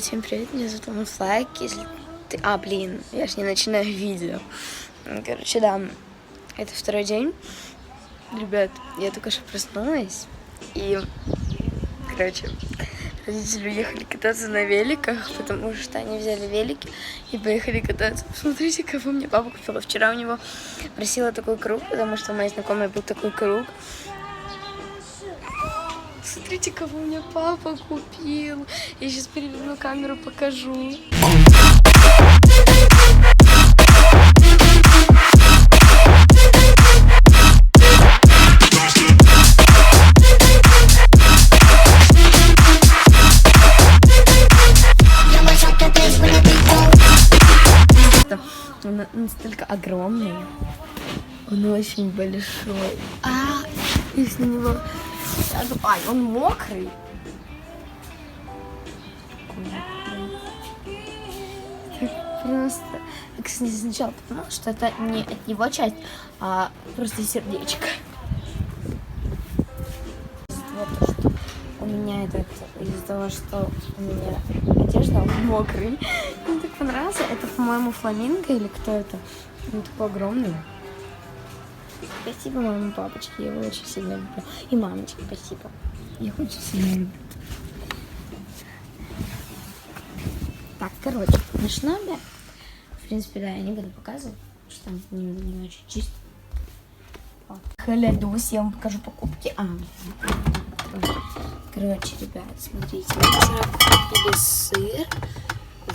Всем привет, меня зовут Лайк. Если ты... блин, я ж не начинаю видео. Короче, да, это второй день. Ребят, я только что проснулась. И, короче, родители уехали кататься на великах, потому что они взяли велики и поехали кататься. Смотрите, кого мне папа купила. Вчера у него просила такой круг, потому что у моей знакомой был такой круг. Смотрите, кого мне папа купил. Я сейчас переверну камеру, покажу. Он настолько огромный. Он очень большой. Если на него... он мокрый. Просто... Кстати, сначала подумала, что это не от него часть, а просто сердечко. У меня из-за того, что у меня одежда мокрый. Мне так понравился. Это, по-моему, фламинго или кто это? Он такой огромный. Спасибо моему папочке, я его очень сильно люблю. И мамочке спасибо. Я их очень сильно люблю. Так, короче, начну обед. В принципе, да, я не буду показывать, потому что там не очень чисто. Вот. Халядусь, я вам покажу покупки. Короче, ребят, смотрите, мы вчера купили сыр,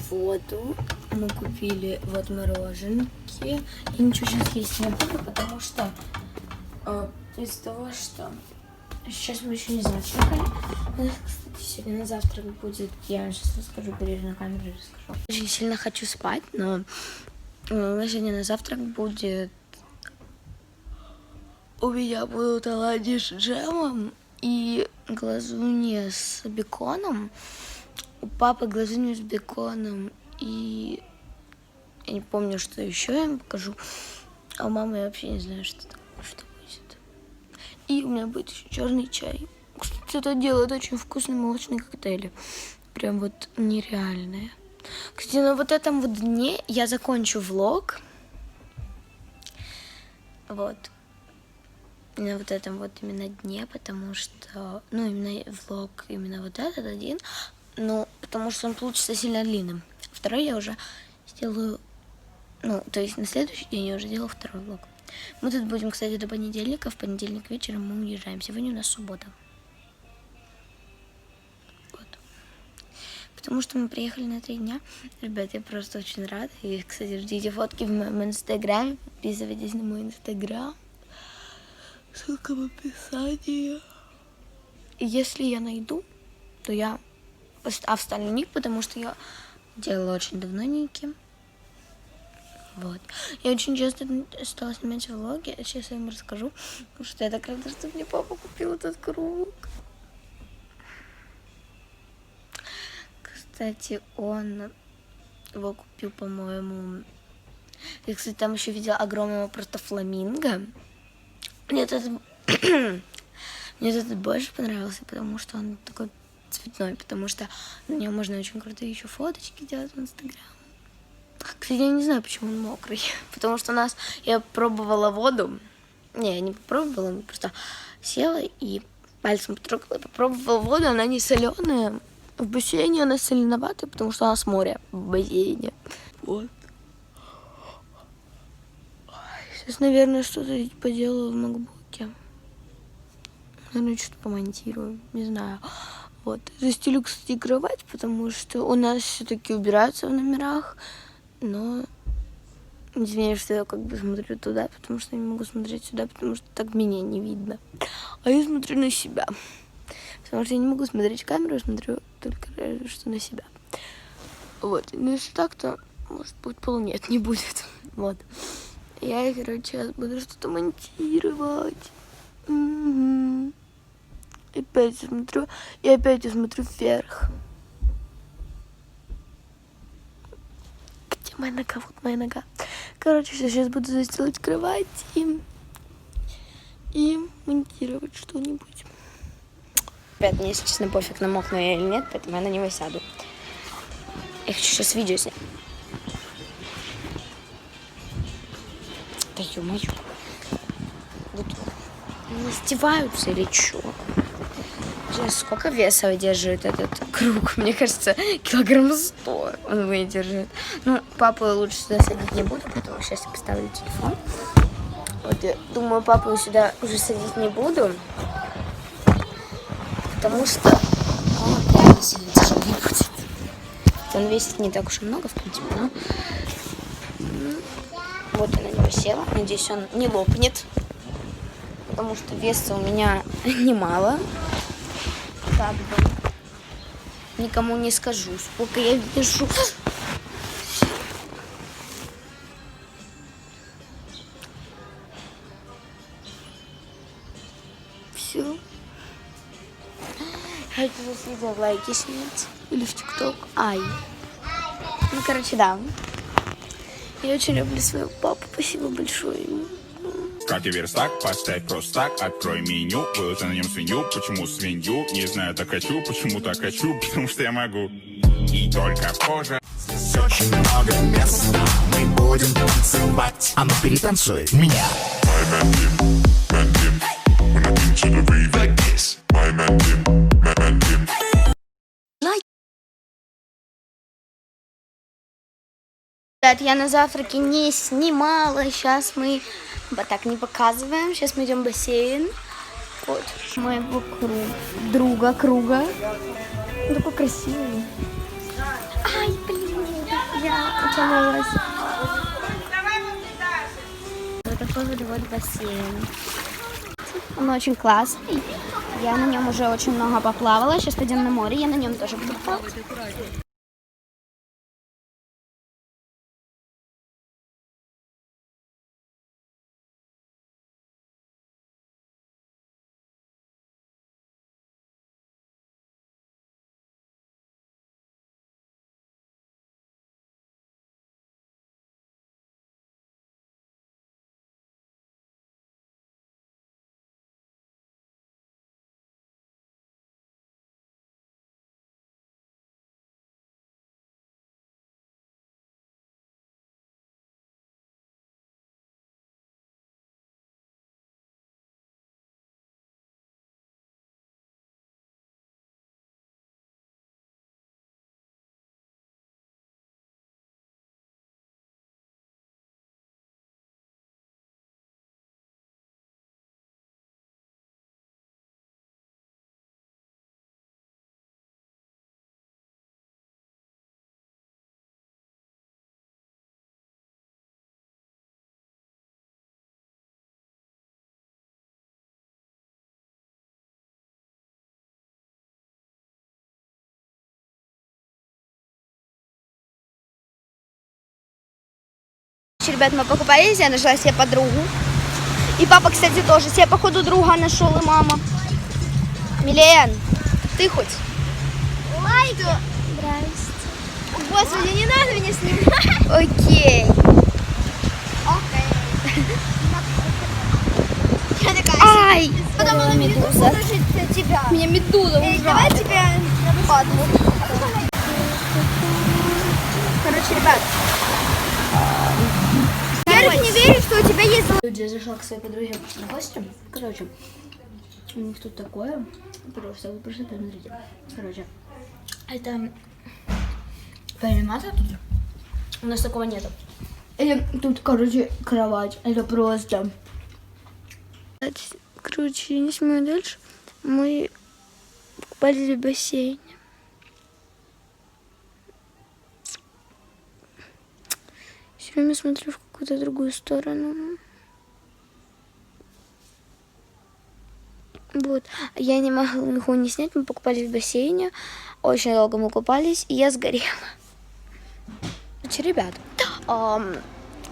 воду, мы купили вот мороженки. Я ничего сейчас есть не буду, потому что из-за того, что сейчас мы еще не завтракали. У нас, кстати, сегодня на завтрак будет, я вам сейчас расскажу, перейду на камеру и расскажу. Очень сильно хочу спать, но сегодня на завтрак будет, у меня будут оладьи с джемом и глазунья с беконом. У папы глазунья с беконом и я не помню, что еще я им покажу. А у мамы я вообще не знаю, что будет. И у меня будет еще черный чай. Кстати, это делает очень вкусные молочные коктейли. Прям вот нереальные. Кстати, на вот этом вот дне я закончу влог. Вот. На вот этом вот именно дне, потому что... именно влог, именно вот этот один. Потому что он получится сильно длинным. Второй я уже сделаю... то есть на следующий день я уже делала второй влог. Мы тут будем, кстати, до понедельника. В понедельник вечером мы уезжаем. Сегодня у нас суббота. Вот. Потому что мы приехали на 3 дня. Ребят, я просто очень рада. И, кстати, ждите фотки в моем инстаграме. Подписывайтесь на мой инстаграм. Ссылка в описании. И если я найду, то я вставлю ник, потому что я делала очень давно ники. Вот. Я очень часто стала снимать влоги. Сейчас я вам расскажу. Потому что я так рада, что мне папа купил этот круг. Кстати, он его купил, по-моему... Я, кстати, там еще видела огромного просто фламинго. Мне этот больше понравился, потому что он такой цветной, потому что на нем можно очень крутые еще фоточки делать в Инстаграм. Кстати, я не знаю, почему он мокрый, потому что я пробовала воду. Не, я не попробовала, просто села и пальцем потрогала, попробовала воду, она не соленая. В бассейне она соленоватая, потому что она с моря в бассейне. Вот. Сейчас, наверное, что-то поделаю в макбуке. Наверное, что-то помонтирую, не знаю. Вот. Застелю, кстати, кровать, потому что у нас все-таки убираются в номерах. Но извиняюсь, что я как бы смотрю туда, потому что не могу смотреть сюда, потому что так меня не видно. А я смотрю на себя. Потому что я не могу смотреть в камеру, я смотрю только что на себя. Вот. Но если так, то может быть нет, не будет. Вот. Я, короче, сейчас буду что-то монтировать. И опять я смотрю вверх. Где моя нога? Вот моя нога. Короче, сейчас буду застилать кровать и монтировать что-нибудь. Ребят, мне, если честно, пофиг, намокну я или нет, поэтому я на него сяду. Я хочу сейчас видео снять. Да ё-моё. Вот не издеваются или чё? Сколько веса выдерживает этот круг? Мне кажется, килограмм 100 он выдержит. Ну, папу лучше сюда садить не буду, потому что сейчас я поставлю телефон. Вот я думаю, папу сюда уже садить не буду. Потому что он реально сильно тяжелый будет. Он весит не так уж и много, в принципе, но... Вот я на него села. Надеюсь, он не лопнет. Потому что веса у меня немало. Как бы. Никому не скажу, сколько я вешу. Все. Хочу здесь видео лайки снять. Или в ТикТок. Ай. Ну, короче, да. Я очень люблю своего папу. Спасибо большое ему. Как и верстак, поставь просто так, открой меню, выложи на нем свинью, почему свинью, не знаю, так хочу, почему так хочу, потому что я могу, и только позже. Здесь очень много места, мы будем танцевать, а ну перетанцуй меня. My man Tim, when I into the rave like this. My man Tim. Ребят, я на завтраке не снимала, сейчас мы вот так не показываем, сейчас мы идем в бассейн. Вот моего друга круга. Он такой красивый. Ай, блин, я утонулась. Вот такой вот бассейн. Он очень классный. Я на нем уже очень много поплавала. Сейчас пойдем на море, я на нем тоже буду плавать. Ребят, мы покупались, я нашла себе подругу. И папа, кстати, тоже себе, походу, друга нашел, и мама. Милен, ты хоть? Лайка. Здрасте. Господи, не надо меня снимать. Окей. Я такая. Ай, Потому медуза. тебя. Меня медуза ужасная. Давай тебя падлу. Короче, ребят. Я не верю, что у тебя есть... Я зашла к своей подруге в гости. Короче, у них тут такое. Просто вы просто посмотрите. Короче, это полимата тут. У нас такого нету. И тут, короче, кровать. Это просто... Короче, не снимаю дальше. Мы купались в бассейне. Все время смотрю в какую-то другую сторону. Вот. Я не могу не снять. Мы покупались в бассейне. Очень долго мы купались, и я сгорела. Короче, ребят,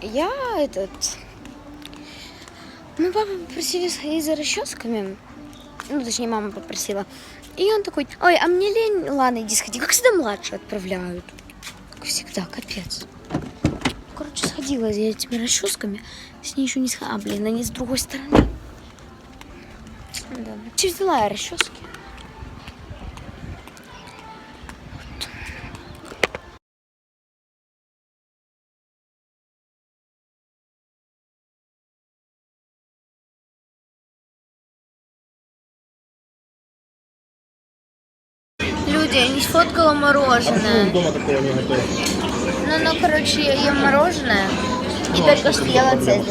я мы папа попросили сходить за расческами. Ну, точнее, мама попросила. И он такой: ой, а мне лень, ладно, иди сходи. Как всегда младше отправляют. Как всегда, капец. Короче, сходила за этими расческами. С ней еще не сходила. А, блин, они с другой стороны. Да. Взяла я расчески. люди, я не сфоткала мороженое. Дома такого не готовят. Ну, короче, я ем мороженое и только что ела цезарь.